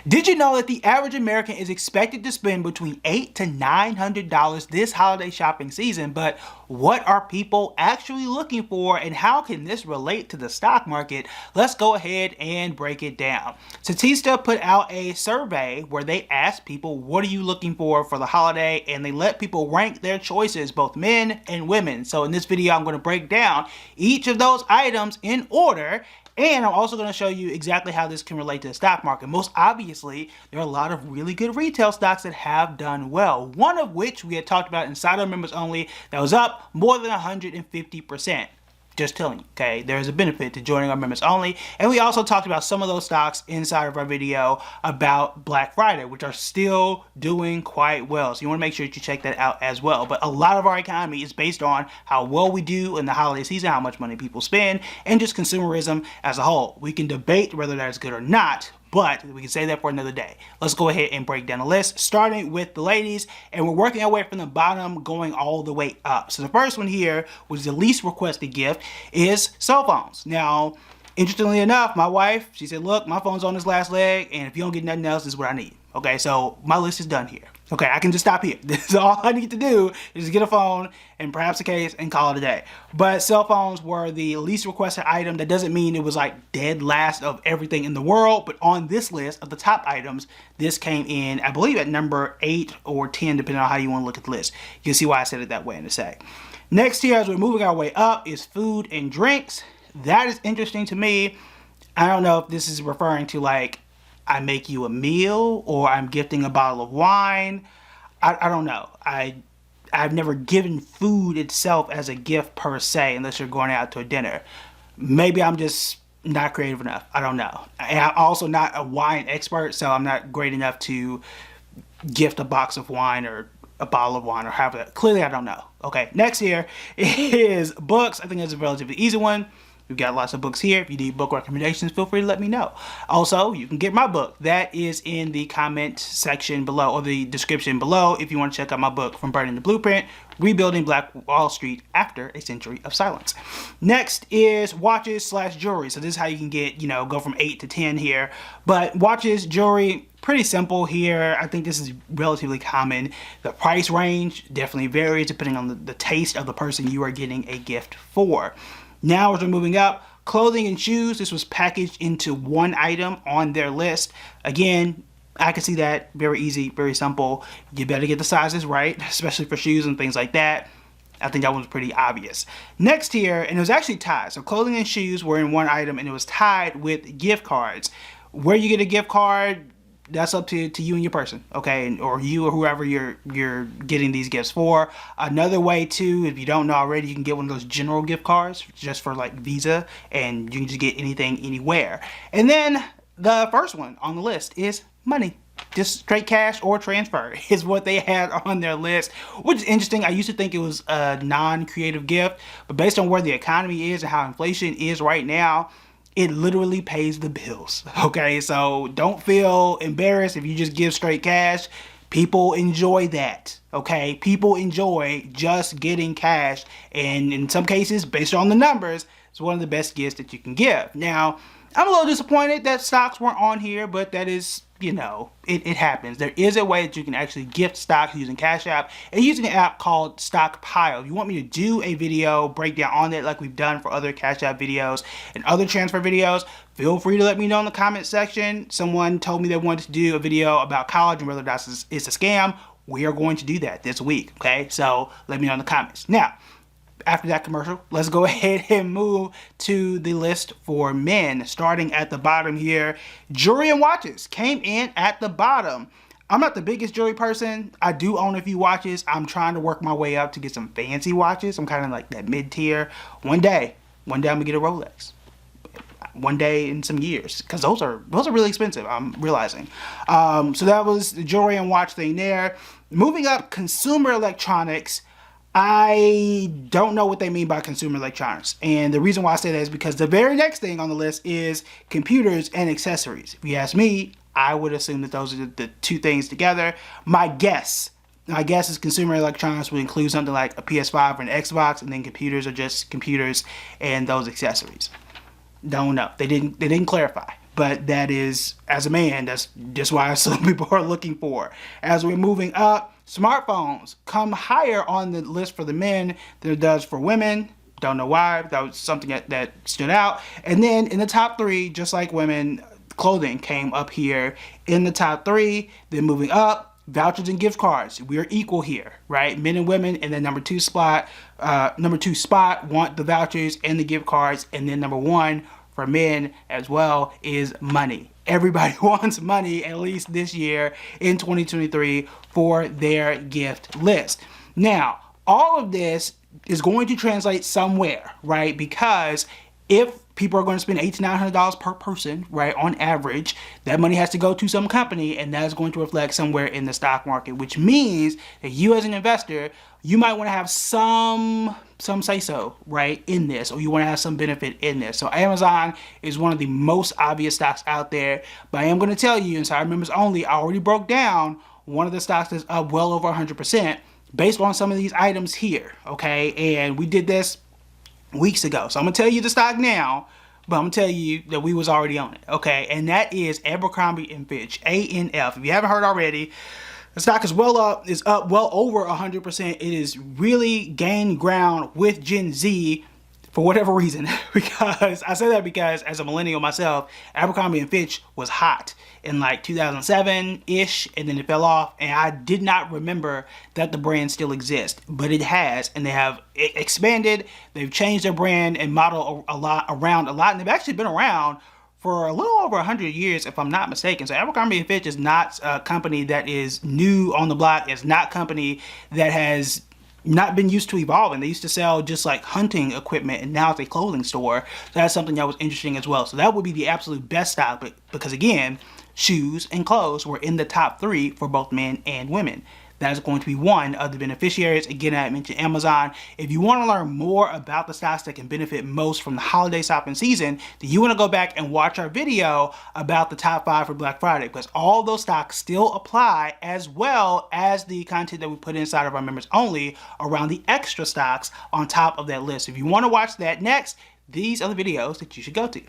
Did you know that the average American is expected to spend between $800 to $900 this holiday shopping season? But what are people actually looking for, and how can this relate to the stock market? Let's go ahead and break it down. Statista put out a survey where they asked people, what are you looking for the holiday? And they let people rank their choices, both men and women. So in this video, I'm going to break down each of those items in order. And I'm also going to show you exactly how this can relate to the stock market. Most obviously, there are a lot of really good retail stocks that have done well. One of which we had talked about inside our members only that was up more than 150%. Just telling you, okay? There is a benefit to joining our members only. And we also talked about some of those stocks inside of our video about Black Friday, which are still doing quite well. So you want to make sure that you check that out as well. But a lot of our economy is based on how well we do in the holiday season, how much money people spend, and just consumerism as a whole. We can debate whether that is good or not, but we can say that for another day. Let's go ahead and break down the list, starting with the ladies, and we're working our way from the bottom going all the way up. So the first one here, which is the least requested gift, is cell phones. Now, interestingly enough, my wife, she said, look, my phone's on this last leg, and if you don't get nothing else, this is what I need. Okay, so my list is done here. Okay, I can just stop here. This is all I need to do is get a phone and perhaps a case and call it a day. But cell phones were the least requested item. That doesn't mean it was like dead last of everything in the world, but on this list of the top items, this came in, I believe, at number 8 or 10, depending on how you want to look at the list. You'll see why I said it that way in a sec. Next here, as we're moving our way up, is food and drinks. That is interesting to me. I don't know if this is referring to like, I make you a meal or I'm gifting a bottle of wine. I don't know. I've never given food itself as a gift per se, unless you're going out to a dinner. Maybe I'm just not creative enough. I don't know. And I'm also not a wine expert, so I'm not great enough to gift a box of wine or a bottle of wine or however. Clearly, I don't know. Okay, next here is books. I think that's a relatively easy one. We've got lots of books here. If you need book recommendations, feel free to let me know. Also, you can get my book. That is in the comment section below, or the description below, if you want to check out my book, From Burning the Blueprint, Rebuilding Black Wall Street After a Century of Silence. Next is watches / jewelry. So this is how you can get, go from 8 to 10 here. But watches, jewelry, pretty simple here. I think this is relatively common. The price range definitely varies depending on the taste of the person you are getting a gift for. Now, as we're moving up, clothing and shoes, this was packaged into one item on their list. Again, I can see that. Very easy, very simple. You better get the sizes right, especially for shoes and things like that. I think that one was pretty obvious. Next here, and it was actually tied. So clothing and shoes were in one item, and it was tied with gift cards. Where you get a gift card, that's up to you and your person, okay, or you or whoever you're getting these gifts for. Another way too, if you don't know already, you can get one of those general gift cards just for like Visa, and you can just get anything anywhere. And then the first one on the list is money. Just straight cash or transfer is what they had on their list, which is interesting. I used to think it was a non-creative gift, but based on where the economy is and how inflation is right now, it literally pays the bills, okay? So don't feel embarrassed if you just give straight cash. People enjoy that, okay? People enjoy just getting cash, and in some cases, based on the numbers, it's one of the best gifts that you can give. Now, I'm a little disappointed that stocks weren't on here, but that is, it happens. There is a way that you can actually gift stocks using Cash App and using an app called Stockpile. If you want me to do a video breakdown on that like we've done for other Cash App videos and other transfer videos, feel free to let me know in the comment section. Someone told me they wanted to do a video about college and whether that's a scam. We are going to do that this week, okay? So let me know in the comments. Now, after that commercial, let's go ahead and move to the list for men. Starting at the bottom here, jewelry and watches came in at the bottom. I'm not the biggest jewelry person. I do own a few watches. I'm trying to work my way up to get some fancy watches. I'm kind of like that mid-tier. One day I'm gonna get a Rolex. One day in some years, because those are really expensive, I'm realizing. So that was the jewelry and watch thing there. Moving up, consumer electronics. I don't know what they mean by consumer electronics. And the reason why I say that is because the very next thing on the list is computers and accessories. If you ask me, I would assume that those are the two things together. My guess is consumer electronics would include something like a PS5 or an Xbox, and then computers are just computers and those accessories. Don't know. They didn't clarify. but that is, as a man, that's just why some people are looking for. As we're moving up, smartphones come higher on the list for the men than it does for women. Don't know why. That was something that stood out. And then in the top 3, just like women, clothing came up here in the top 3. Then moving up, vouchers and gift cards. We are equal here, right? Men and women. And then number two spot want the vouchers and the gift cards. And then number 1 for men as well is money. Everybody wants money, at least this year in 2023, for their gift list. Now, all of this is going to translate somewhere, right? Because if people are going to spend $800 to $900 per person, right, on average, that money has to go to some company, and that is going to reflect somewhere in the stock market, which means that you as an investor, you might want to have some say-so, right, in this, or you want to have some benefit in this. So Amazon is one of the most obvious stocks out there, but I am going to tell you, Insider members only, I already broke down one of the stocks that's up well over 100% based on some of these items here, okay? And we did this weeks ago. So I'm going to tell you the stock now, but I'm going to tell you that we was already on it, okay? And that is Abercrombie & Fitch, ANF. If you haven't heard already, the stock is up well over 100%. It is really gained ground with Gen Z for whatever reason. Because I say that because as a millennial myself, Abercrombie & Fitch was hot in like 2007-ish, and then it fell off, and I did not remember that the brand still exists, but it has, and they have expanded, they've changed their brand and model around a lot, and they've actually been around for a little over 100 years, if I'm not mistaken. So Abercrombie & Fitch is not a company that is new on the block. It's not a company that has not been used to evolving. They used to sell just like hunting equipment, and now it's a clothing store. So that's something that was interesting as well. So that would be the absolute best stock, but because again, shoes and clothes were in the top 3 for both men and women. That is going to be one of the beneficiaries. Again, I mentioned Amazon. If you want to learn more about the stocks that can benefit most from the holiday shopping season, then you want to go back and watch our video about the top 5 for Black Friday, because all those stocks still apply, as well as the content that we put inside of our members only around the extra stocks on top of that list. If you want to watch that next, these are the videos that you should go to.